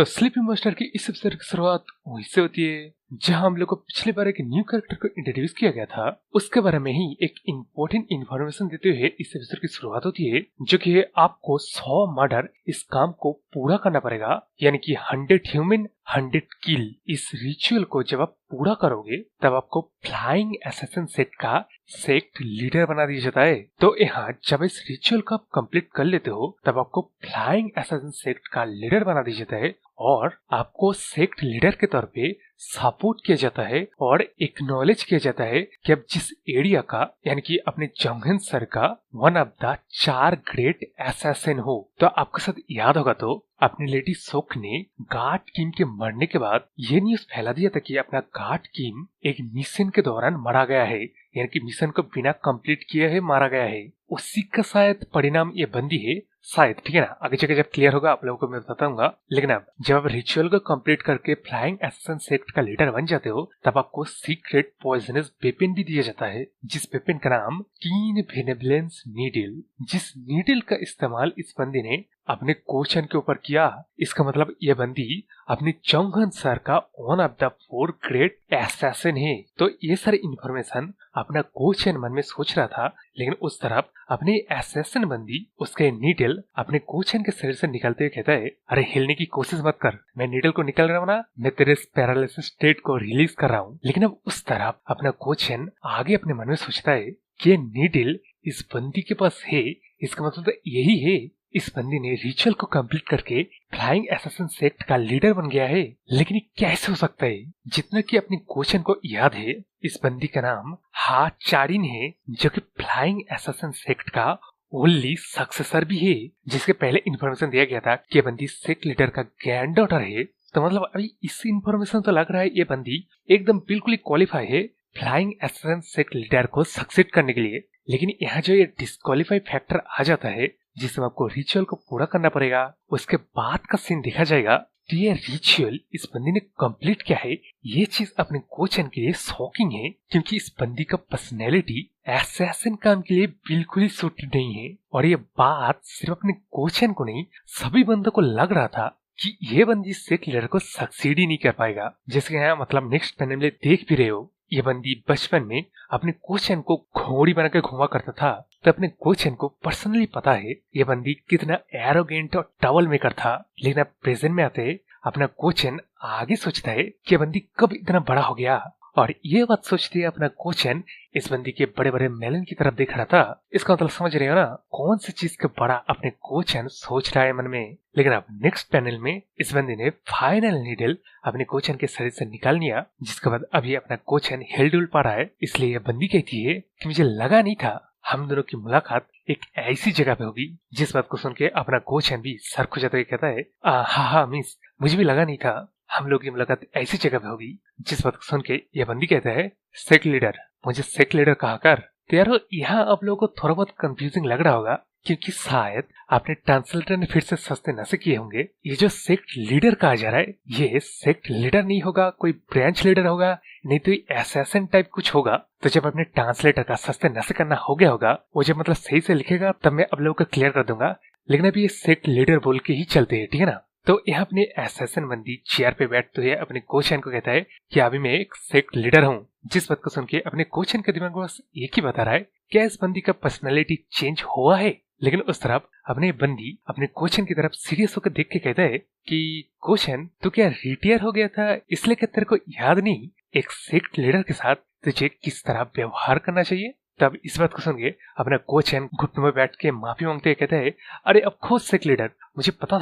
तो sleeping master की इस एपिसोड की शुरुआत वहीं से होती है जहां हम लोग को पिछली बार एक न्यू कैरेक्टर को इंट्रोड्यूस किया गया था। उसके बारे में ही एक इम्पोर्टेंट इन्फॉर्मेशन देते हुए इस एपिसोड की शुरुआत होती है, जो कि है आपको 100 मर्डर इस काम को पूरा करना पड़ेगा, यानी कि 100 ह्यूमन 100 किल। इस रिचुअल को जब आप पूरा करोगे तब आपको फ्लाइंग असैसिन सेट का सेक्ट लीडर बना दिया जाता है। तो यहाँ जब इस रिचुअल को आप कंप्लीट कर लेते हो तब आपको फ्लाइंग असैसिन सेक्ट का लीडर बना दिया जाता है और आपको सेक्ट लीडर के तौर पे सपोर्ट किया जाता है और एक्नॉलेज किया जाता है कि अब जिस एरिया का यानी कि अपने जंगन सर का one of the 4 great assassin हो। तो आपके साथ याद होगा तो अपनी लेडी सोक ने गार्ड किम के मरने के बाद ये न्यूज फैला दिया था कि अपना गार्ड किम एक मिशन के दौरान मारा गया है, यानी कि मिशन को बिना कंप्लीट किए है मारा गया है। उसी का शायद परिणाम ये बंदी है शायद, ठीक है ना। आगे जगह जब क्लियर होगा आप लोगों को मैं बताऊंगा। लेकिन अब जब आप रिचुअल को कंप्लीट करके फ्लाइंग असैसिन सेक्ट का लीडर बन जाते हो तब आपको सीक्रेट पॉइजनस वेपन भी दिया जाता है, जिस वेपन का नाम कीन बेनेवलेंस नीडल। जिस नीडल का इस्तेमाल इस बंदी ने अपने क्वेश्चन के ऊपर किया, इसका मतलब ये बंदी अपने चौंगन सर का one of the 4 great assassin है। तो ये सारी इंफॉर्मेशन अपना क्वेश्चन मन में सोच रहा था, लेकिन उस तरफ अपने असैसिन बंदी उसके नीडल अपने क्वेश्चन के शरीर से निकलते हुए कहता है, अरे हिलने की कोशिश मत कर, मैं नीडल को निकल रहा हूँ ना, मैं तेरे पैरालिसिस स्टेट को रिलीज कर रहा हूँ। लेकिन अब उस तरफ अपना क्वेश्चन आगे अपने मन में सोचता है कि नीडल इस बंदी के पास है, इसका मतलब तो यही है इस बंदी ने रिचुअल को कंप्लीट करके फ्लाइंग असैसिन सेक्ट का लीडर बन गया है। लेकिन ये कैसे हो सकता है? जितना कि अपने क्वेश्चन को याद है, इस बंदी का नाम हा चारिन है, जो कि फ्लाइंग असैसिन सेक्ट का ओनली सक्सेसर भी है, जिसके पहले इन्फॉर्मेशन दिया गया था कि ये बंदी सेक्ट लीडर का ग्रैंड डॉटर है। तो मतलब अभी इस इन्फॉर्मेशन तो लग रहा है ये बंदी एकदम बिल्कुल ही क्वालिफाई है फ्लाइंग असैसिन सेक्ट लीडर को सक्सेड करने के लिए। लेकिन यहाँ जो ये डिस्क्वालीफाई फैक्टर आ जाता है, जिसमें आपको रिचुअल को पूरा करना पड़ेगा, उसके बाद का सीन देखा जाएगा। तो ये रिचुअल इस बंदी ने कंप्लीट किया है, ये चीज अपने क्वेश्चन के लिए शॉकिंग है, क्योंकि इस बंदी का पर्सनैलिटी असैसिन काम के लिए बिल्कुल ही सूटेड नहीं है। और ये बात सिर्फ अपने क्वेश्चन को नहीं, सभी बंदों को लग रहा था कि ये बंदी सेक्ट लीडर को सक्सीड ही नहीं कर पाएगा। जैसे यहाँ मतलब नेक्स्ट पैनल में देख भी रहे हो, ये बंदी बचपन में अपने क्वेश्चन को घोड़ी बना के घुमा करता था, तो अपने क्वेश्चन को पर्सनली पता है ये बंदी कितना एरोगेंट और ट्रबल मेकर था। लेकिन अब प्रेजेंट में आते अपना क्वेश्चन आगे सोचता है कि बंदी कब इतना बड़ा हो गया, और ये बात सोचते है अपना क्वेश्चन इस बंदी के बड़े बड़े मेलन की तरफ देख रहा था। इसका मतलब समझ रहे हो ना, कौन सी चीज के बड़ा अपने क्वेश्चन सोच रहा है मन में। लेकिन अब नेक्स्ट पैनल में इस बंदी ने फाइनल नीडल अपने क्वेश्चन के शरीर से निकाल लिया, जिसके बाद अभी अपना क्वेश्चन हिल डुल पा रहा है। इसलिए ये बंदी कहती है कि मुझे लगा नहीं था हम दोनों की मुलाकात एक ऐसी जगह पे होगी। जिस बात को सुन के अपना क्वेश्चन भी सर खुजाते हुए कहता है, हाँ मिस, मुझे भी लगा नहीं था हम लोग की मुलाकात ऐसी जगह पे होगी। जिस बात को सुन के यह बंदी कहता है, सेक्ट लीडर, मुझे सेक्ट लीडर कहा कर। तो यार यहाँ आप लोगों को थोड़ा बहुत कंफ्यूजिंग लग रहा होगा, क्योंकि शायद आपने ट्रांसलेटर ने फिर से सस्ते नशे किए होंगे। ये जो सेक्ट लीडर कहा जा रहा है, ये सेक्ट लीडर नहीं होगा, कोई ब्रांच लीडर होगा, नहीं तो असैसिन टाइप कुछ होगा। तो जब अपने ट्रांसलेटर का सस्ते नशे करना हो गया होगा, वो जब मतलब सही से लिखेगा तब मैं आप लोगों को क्लियर कर दूंगा। लेकिन अभी ये सेक्ट लीडर बोल के ही चलते हैं, ठीक है ना। तो यहाँ अपने असैसिन बंदी चेयर पे बैठते हुए अपने क्वेश्चन को कहता है कि अभी मैं एक सेक्ट लीडर हूँ। जिस बात को सुन के अपने क्वेश्चन के दिमाग में बस एक ही बता रहा है, क्या इस बंदी का पर्सनैलिटी चेंज हुआ है। लेकिन उस तरफ अपने बंदी अपने क्वेश्चन की तरफ सीरियस होकर देख के कहता है कि क्वेश्चन, तो क्या रिटायर हो गया था इसलिए क्या तेरे को याद नहीं एक सेक्ट लीडर के साथ तुझे किस तरह व्यवहार करना चाहिए। तब इस बात को सुन के अपना क्वेश्चन घुटनों में बैठ के माफी मांगते कहते हैं, अरे अब खुद सेक्ट लीडर, मुझे पता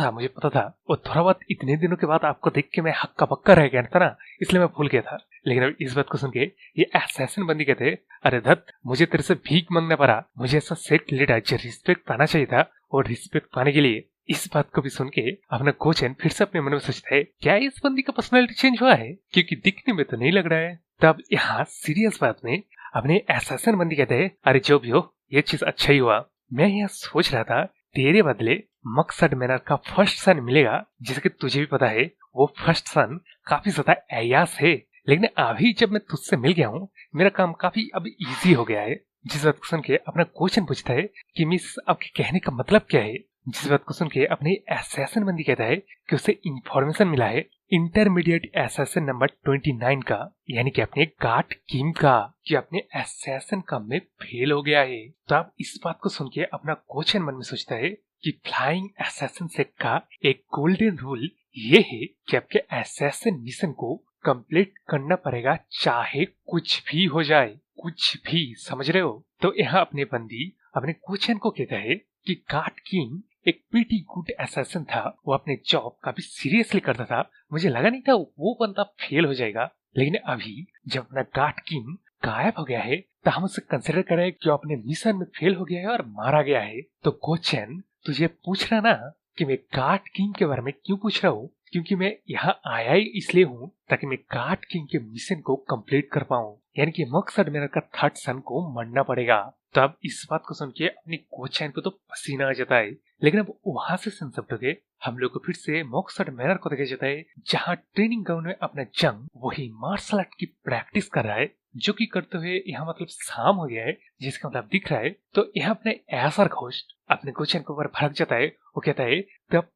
था और थोड़ा बहुत इतने दिनों के बाद आपको देख के मैं हक्का बक्का रह गया था ना, इसलिए मैं भूल गया था। लेकिन अब इस बात को सुन के ये असैसिन बंदी कहते हैं, अरे धत, मुझे तेरे से भीख मांगना पड़ा, मुझे ऐसा सेक्ट लीडर जो रिस्पेक्ट पाना चाहिए था, और रिस्पेक्ट पाने के लिए इस बात को भी सुन के अपना क्वेश्चन फिर से अपने मन में सोचता है, क्या इस बंदी का पर्सनैलिटी चेंज हुआ है, क्योंकि दिखने में तो नहीं लग रहा है। तब यहाँ सीरियस बात में अपने असैसिन बंदी कहते हैं, अरे जो भी हो ये चीज अच्छा ही हुआ, मैं यहाँ सोच रहा था तेरे बदले मकसद मैनर का फर्स्ट सन मिलेगा, जिसे कि तुझे भी पता है वो फर्स्ट सन काफी ज्यादा अयास है। लेकिन अभी जब मैं तुझसे मिल गया हूँ, मेरा काम काफी अब इजी हो गया है। जिस बात को सुन के अपना क्वेश्चन पूछता है कि मिस आपके कहने का मतलब क्या है। जिस बात को सुन के अपने असैसिन बंदी कहता है कि उसे इंफॉर्मेशन मिला है इंटरमीडिएट असैसिन नंबर 29 का, यानी कि अपने गार्ड किम का, कि अपने असैसिन काम में फेल हो गया है। तो अब इस बात को सुन के अपना कोचन मन में सोचता है कि फ्लाइंग असैसिन सेक्ट का एक गोल्डन रूल ये है कि आपके असैसिन मिशन को कंप्लीट करना पड़ेगा, चाहे कुछ भी हो जाए, कुछ भी, समझ रहे हो। तो यहाँ अपने बंदी अपने कोचन को कहता है कि गार्ड किम एक प्रीटी गुड असैसिन था, वो अपने जॉब काफी सीरियसली करता था, मुझे लगा नहीं था वो बंदा फेल हो जाएगा, लेकिन अभी जब अपना गार्ड किम गायब हो गया है तो हम उसे कंसिडर करें कि वो अपने मिशन में फेल हो गया है और मारा गया है। तो कोचन तुझे पूछ रहा ना कि मैं गार्ड किंग के बारे में क्यों पूछ रहा हूँ, क्योंकि मैं यहाँ आया ही इसलिए हूँ ताकि मैं गार्ड किंग के मिशन को कंप्लीट कर पाऊँ, यानी कि मकसद मेरा का थर्ड सन को मरना पड़ेगा। तो अब इस बात को सुन के अपनी कोचैन को तो पसीना आ जाता है, लेकिन अब वहां से संसप्त होके हम लोग को फिर से मॉक्सर्ट मैनर को देखा जाता है, जहाँ ट्रेनिंग ग्राउंड में अपना जंग वही मार्शल आर्ट की प्रैक्टिस कर रहा है, जो कि करते हुए यहाँ मतलब शाम हो गया है, जिसका मतलब दिख रहा है। तो यहाँ अपने ऐसर घोष अपने कोचैन के ऊपर भड़क जाता है, वो कहता है तब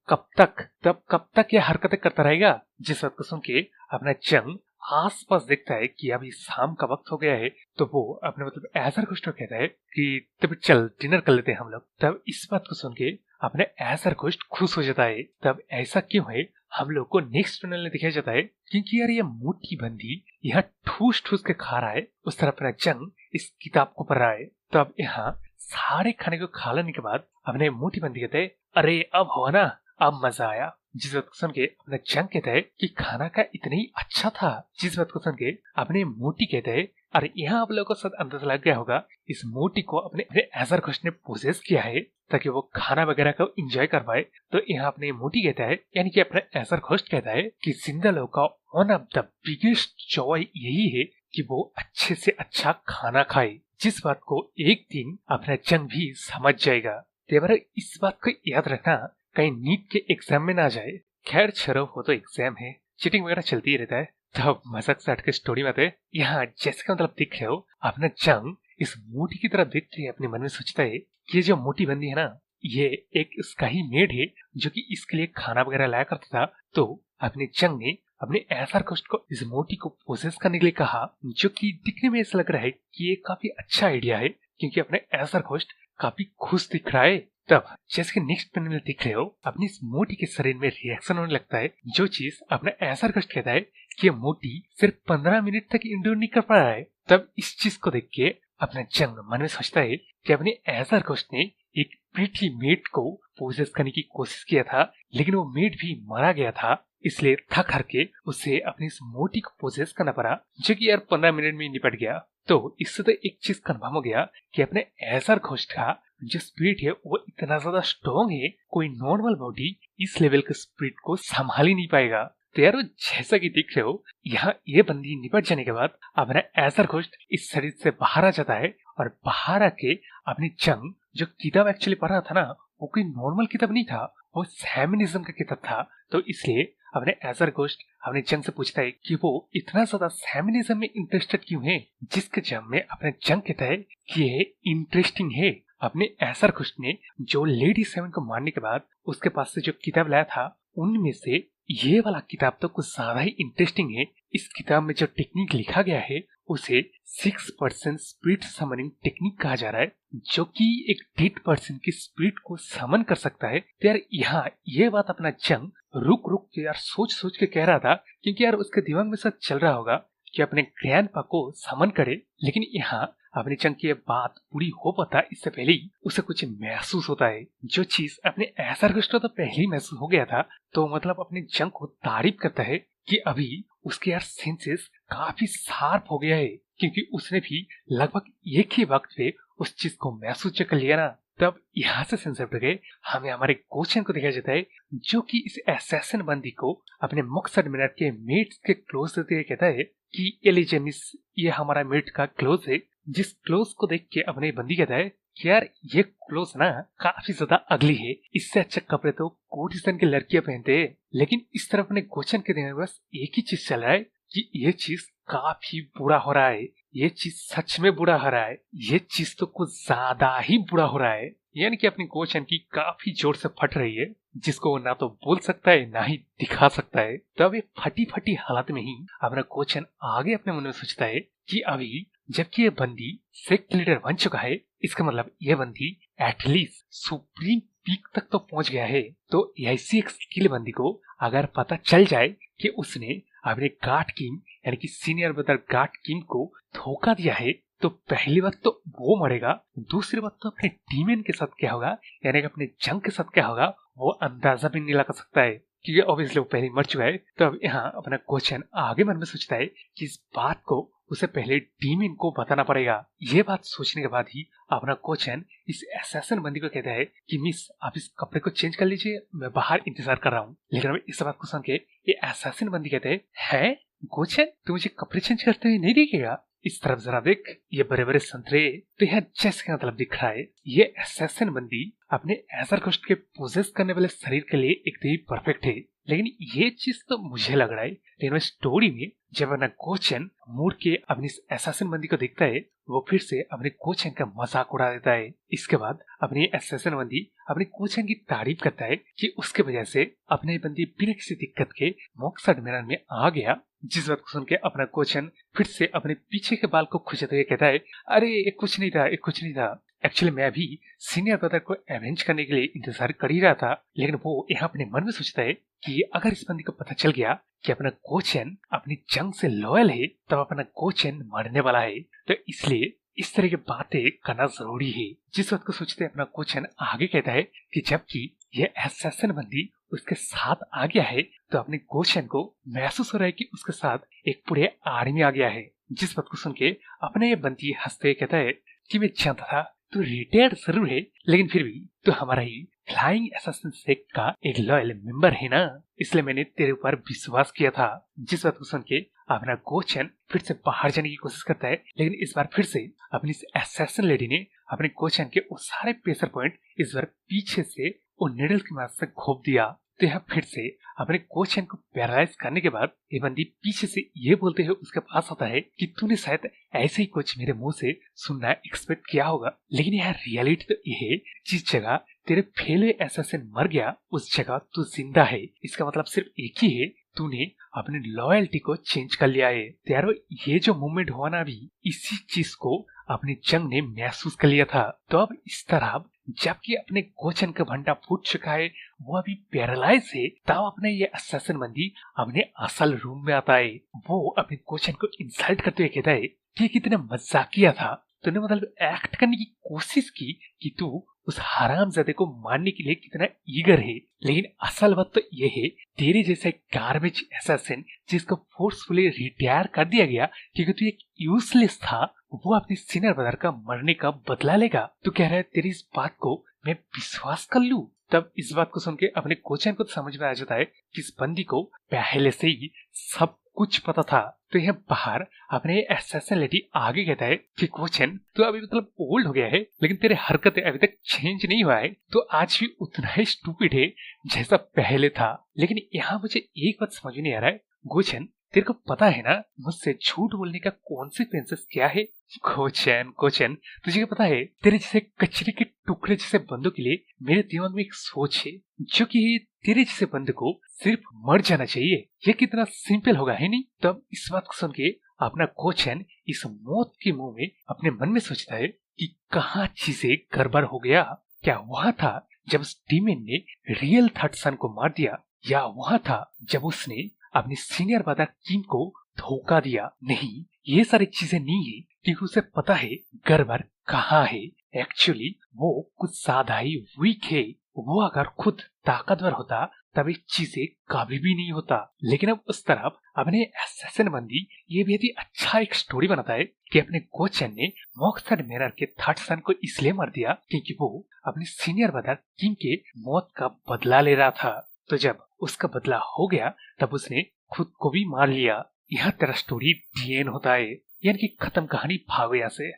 कब तक ये हरकतें करता रहेगा। जिस बात को सुन के अपना जंग आसपास देखता है कि अभी शाम का वक्त हो गया है, तो वो अपने मतलब ऐसर घोष को कहता है कि तब चल डिनर कर लेते हैं हम लोग। तब इस बात को सुन के अपने ऐसर घोष खुश हो जाता है। तब ऐसा क्यों है हम लोग को नेक्स्ट टनल में दिखाया जाता है, क्योंकि यार ये मोटी बंदी यहाँ ठूस ठूस के खा रहा है, उस तरह अपना जंग इस किताब को पढ़ रहा है। तो अब यहाँ सारे खाने को खा लेने के बाद अपने मोटी बंदी कहते हैं अरे अब हो ना, अब मजा आया। जिस बात को सुन के अपना जंग कहता है कि खाना का इतना ही अच्छा था। जिस बात को सुन के अपने मोटी कहते हैं अरे यहाँ आप लोगों को सब अंदाजा लग गया होगा, इस मोटी को अपने ऐसर घोष ने पोजेस किया है ताकि वो खाना वगैरह को एंजॉय कर पाए। तो यहाँ अपने मोटी कहता है, यानी कि अपने ऐसर घोष कहता है कि जिंदा लोगों का one of the biggest Joy यही है कि वो अच्छे से अच्छा खाना खाए। जिस बात को एक दिन अपना जंग भी समझ जाएगा। तेवर इस बात को याद रखना कहीं नीट के एग्जाम में ना जाए। खैर छोड़ो, वो तो एग्जाम है, चीटिंग वगैरह चलती ही रहता है। तो मजाक से हटके स्टोरी में आते हैं। यहाँ जैसे का मतलब दिख रहे हो अपना जंग इस मोटी की तरफ देखते अपने मन में सोचता है कि ये जो मोटी बंदी है ना, ये एक इसका ही मेड है जो कि इसके लिए खाना वगैरह लाया करता था। तो अपने जंग ने अपने ऐसर घोष को इस मोटी को पोसेस करने के लिए कहा, जो कि दिखने में ऐसा लग रहा है कि ये काफी अच्छा आइडिया है, क्योंकि अपने ऐसर घोष काफी खुश दिख रहा है। तब जैसे कि नेक्स्ट पैनल में दिख रहे हो अपनी इस मोटी के शरीर में रिएक्शन होने लगता है, जो चीज अपना ऐसर घोष कहता है कि मोटी सिर्फ 15 मिनट तक इंडोर नहीं कर पा रहा है। तब इस चीज को देख के अपना जंग मन में सोचता है कि अपने ऐसर घोष ने एक प्रीटी मेड को पोजेस करने की कोशिश किया था, लेकिन वो मेड भी मारा गया था, इसलिए थक हार के उसे अपनी इस मोटी को पोजेस करना पड़ा, जो कि यार 15 मिनट में निपट गया। तो इससे तो एक चीज कन्फर्म हो गया कि अपने ऐसर घोष का जो स्पिरिट है वो इतना ज्यादा स्ट्रॉन्ग है, कोई नॉर्मल बॉडी इस लेवल के स्पिरिट को संभाल ही नहीं पाएगा। तो यार जैसा कि दिख रहे हो यहाँ ये बंदी निपट जाने के बाद अपना ऐसर घोष इस शरीर से बाहर आ जाता है, और बाहर आके अपनी जंग जो किताब एक्चुअली पढ़ रहा था ना, वो कोई नॉर्मल किताब नहीं था, वो फेमिनिज्म का किताब था। तो इसलिए अपने ऐसर घोष अपने जंग से पूछता है कि वो इतना ज्यादा फेमिनिज्म में इंटरेस्टेड क्यों है, जिसके जंग में अपने जंग कहता है कि ये इंटरेस्टिंग है। अपने ऐसर घोष ने जो लेडी सेवन को मारने के बाद उसके पास से जो किताब लाया था, उनमें से ये वाला किताब तो कुछ ज्यादा ही इंटरेस्टिंग है। इस किताब में जो टेक्निक लिखा गया है उसे 6% स्पिरिट समनिंग टेक्निक कहा जा रहा है, जो कि एक डेड पर्सन की स्पिरिट को समन कर सकता है। तो यार यहाँ ये बात अपना जंग रुक रुक के यार सोच सोच के कह रहा था, क्योंकि यार उसके दिमाग में सब चल रहा होगा कि अपने ग्रैंडपा को समन करे, लेकिन यहाँ अपने जंग की बात पूरी हो पाता इससे पहले ही उसे कुछ महसूस होता है, जो चीज अपने ऐसर घोष को तो पहले ही महसूस हो गया था। तो मतलब अपने जंग को तारीफ करता है कि अभी उसके यार सेंसेस काफी शार्प हो गया है, क्योंकि उसने भी लगभग एक ही वक्त पे उस चीज को महसूस कर लिया ना। तब यहाँ से सेंसर गए हमें हमारे कोचन को दिखाया जाता है, जो कि इस असैसिन बंदी को अपने मकसद मिनट के मेट के क्लोज देते हुए कहता है कि एलिजेनिस ये हमारा मेट का क्लोज है। जिस क्लोज को देख के अपने बंदी कहता है कि यार ये क्लोज ना काफी ज्यादा अगली है, इससे अच्छे कपड़े तो कोटिसन की लड़कियां पहनते हैं। लेकिन इस तरफ अपने कोचन के दिमाग में बस एक ही चीज चल रहा है कि ये चीज काफी बुरा हो रहा है, ये चीज सच में बुरा हो रहा है, ये चीज तो कुछ ज्यादा ही बुरा हो रहा है। यानी कि अपनी गोचन की काफी जोर से फट रही है, जिसको वो ना तो बोल सकता है ना ही दिखा सकता है। तो अब ये फटी फटी हालत में ही अपना गोचन आगे अपने मन में सोचता है कि अभी जबकि ये बंदी सेक्ट लीडर बन चुका है, इसका मतलब ये बंदी एटलीस्ट सुप्रीम पीक तक तो पहुंच गया है। तो ऐसी एक स्किल बंदी को अगर पता चल जाए कि उसने अपने गार्ड किंग यानी कि सीनियर ब्रदर गार्ड किंग को धोखा दिया है, तो पहली बात तो वो मरेगा, दूसरी बात तो अपने डीमन के साथ क्या होगा यानी कि अपने जंग के साथ क्या होगा वो अंदाजा भी नहीं लगा सकता है, क्योंकि ऑब्वियसली वो पहले मर चुका है। तो अब यहाँ अपना क्वेश्चन आगे मन में सोचता है कि इस बात को उसे पहले डीमन को बताना पड़ेगा। ये बात सोचने के बाद ही अपना क्वेश्चन इस असैसिन बंदी को कहता है कि मिस आप इस कपड़े को चेंज कर लीजिए, मैं बाहर इंतजार कर रहा हूँ। लेकिन अब इस बात को सुन के ये असैसिन बंदी कहते हैं क्वेश्चन तू मुझे कपड़े चेंज करते हुए नहीं दिखेगा, इस तरफ जरा देख, ये बड़े बड़े संतरे तो यहाँ चेस्ट का मतलब दिख रहा है। ये असैसिन बंदी अपने एजर घोस्ट के पोजेस करने वाले शरीर के लिए एकदम ही परफेक्ट है। लेकिन ये चीज तो मुझे लग रहा है, लेकिन स्टोरी में जब अपना कोचन मुड़ के अपनी असैसिन बंदी को देखता है, वो फिर से अपने कोचन का मजाक उड़ा देता है। इसके बाद अपनी असैसिन बंदी अपने कोचन की तारीफ करता है कि उसके वजह से अपने बंदी बिना किसी दिक्कत के मॉक्स एडमिरल में आ गया। जिस बात को सुन के अपना कोचन फिर से अपने पीछे के बाल को खुजते हुए कहता है, अरे एक कुछ नहीं था, एक कुछ नहीं था। एक्चुअली मैं अभी सीनियर ब्रदर को एवेंज करने के लिए इंतजार कर ही रहा था। लेकिन वो यहाँ अपने मन में सोचता है कि अगर इस बंदी को पता चल गया कि अपना कोचन अपनी जंग से लॉयल है, तब अपना कोचन मरने वाला है। तो इसलिए इस तरह की बातें करना जरूरी है। जिस बात को सोचते अपना कोचन आगे कहता है कि जबकि ये असैसिन बंदी उसके साथ आ गया है, तो अपने कोचन को महसूस हो रहा है कि उसके साथ एक पूरे आर्मी आ गया है। जिस बात को सुन के अपने ये बंदी हंसते हुए कहता है कि मैं जानता था तू रिटायर्ड जरूर है, लेकिन फिर भी तू हमारा ही फ्लाइंग असैसिन सेक्ट का एक लॉयल मेंबर है ना, इसलिए मैंने तेरे ऊपर विश्वास किया था। जिस बात को सुन के अपना कोचन फिर से बाहर जाने की कोशिश करता है, लेकिन इस बार फिर से अपनी असैसिन लेडी ने अपने कोचन के वो सारे प्रेशर पॉइंट इस बार पीछे से वो निडल की मदद से घोप दिया। तो यह फिर से अपने कोचन को पैरालाइज करने के बाद ये बंदी पीछे से ये बोलते हुए उसके पास आता है कि तूने शायद ऐसे ही कुछ मेरे मुंह से सुनना एक्सपेक्ट किया होगा, लेकिन यह रियलिटी तो ये है जिस जगह तेरे फेले असैसिन मर गया उस जगह तू जिंदा है। इसका मतलब सिर्फ एक ही है, तूने अपनी लॉयल्टी को चेंज कर लिया है। यारो ये जो मूवमेंट हुआ ना अभी, इसी चीज को अपनी जंग ने महसूस कर लिया था। तो अब इस तरह जबकि अपने कोचन का भंडा फूट चुका है, वो अभी पैरालाइज है, तब अपने ये असैसिन बंदी अपने असल रूम में आता है। वो अपने कोचन को इंसल्ट करते हुए कहता है कि कितना मजाकिया था, तूने मतलब एक्ट करने की कोशिश की कि तू उस हरामजादे को मारने के लिए कितना ईगर है, लेकिन असल बात तो ये है तेरे जैसे गार्बेज असैसिन जिसको फोर्सफुली रिटायर कर दिया गया क्योंकि तू एक यूजलेस था, वो अपने सीनियर ब्रदर का मरने का बदला लेगा। तू कह रहा है तेरी इस बात को मैं विश्वास कर लूं? तब इस बात को सुन के अपने कोचन को समझ में आ जाता है कि इस बंदी को पहले से ही सब कुछ पता था। तो यह बाहर अपने असैसिन लेडी आगे कहता है कि कोचन तू अभी मतलब ओल्ड हो गया है, लेकिन तेरे हरकतें अभी तक चेंज नहीं हुआ है, तो आज भी उतना ही स्टूपिड है जैसा पहले था। लेकिन यहाँ मुझे एक बात समझ नहीं आ रहा है, कोचन तेरे को पता है ना मुझसे झूठ बोलने का कॉन्सिक्वेंसेस क्या है? कोचन तुझे पता है तेरे जैसे कचरे के टुकड़े जैसे बंदों के लिए मेरे दिमाग में एक सोच है जो कि तेरे जैसे बंदे को सिर्फ मर जाना चाहिए। ये कितना सिंपल होगा है नहीं? तब इस बात को सुन के अपना कोचन इस मौत के मुंह में अपने मन में सोचता है कि कहाँ चीजें गड़बड़ हो गया। क्या वहाँ था जब स्टीमन ने रियल थर्ड सन को मार दिया, या वहाँ था जब उसने अपनी सीनियर ब्रदर किंग को धोखा दिया? नहीं, ये सारी चीजें नहीं है क्योंकि उसे पता है गड़बड़ कहाँ है। एक्चुअली वो कुछ ज्यादा ही वीक है। वो अगर खुद ताकतवर होता तब ये चीजें कभी भी नहीं होता। लेकिन अब उस तरफ अपने असैसिन बंदी ये भी अच्छा एक स्टोरी बनाता है कि अपने कोचन ने मॉक्स एडमिरल के थर्ड सन को इसलिए मार दिया क्योंकि वो अपने सीनियर ब्रदर किंग के मौत का बदला ले रहा था। तो जब उसका बदला हो गया तब उसने खुद को भी मार लिया। यहाँ तेरा स्टोरी डी एंड होता है। यानी कि खत्म कहानी, भागो यहाँ से।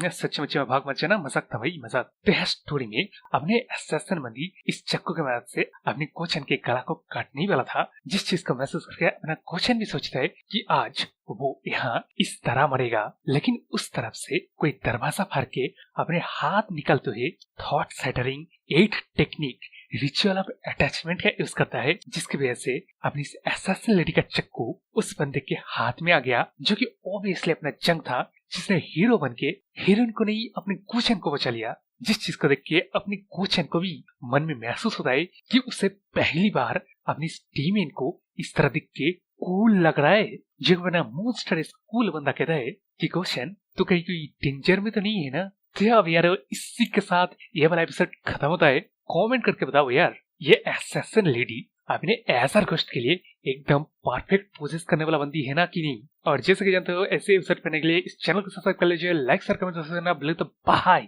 सच में भाग मत जाना, मजाक था भाई, मजाक। तो यह स्टोरी में अपने असैसिन बंदी इस चाकू के मदद से अपनी कोचन के गला को काटने ही वाला था, जिस चीज को महसूस करके अपना कोचन भी सोचता है कि आज वो यहाँ इस तरह मरेगा। लेकिन उस तरफ से कोई दरवाजा फाड़ के अपने हाथ निकलते हुए thought scattering 8 technique ritual of attachment का यूज करता है, जिसकी वजह से अपनी असैसिन लेडी का चक्कू उस बंदे के हाथ में आ गया, जो कि ऑब्वियसली अपना जंग था, जिसने हीरो बन के हीरोइन को नहीं अपने कोचन को बचा लिया। जिस चीज को देख के अपनी कोचन को भी मन में महसूस होता है कि उसे पहली बार अपनी टीममेट को इस तरह दिख के कूल लग रहा है। जो बना मोस्टर कूल बंदा कहता है कि कोचन तो कहीं कोई डेंजर में तो नहीं है ना। तो अब यार इसी के साथ ये वाला एपिसोड खत्म होता है। कमेंट करके बताओ यार, ये असैसिन लेडी अपने एसर घोस्ट के लिए एकदम परफेक्ट पोजेस करने वाला बंदी है ना कि नहीं। और जैसे कि जानते हो ऐसे एपिसोड करने के लिए इस चैनल को सब्सक्राइब कर लीजिए, लाइक शेयर कमेंट करना भूले तो बाय।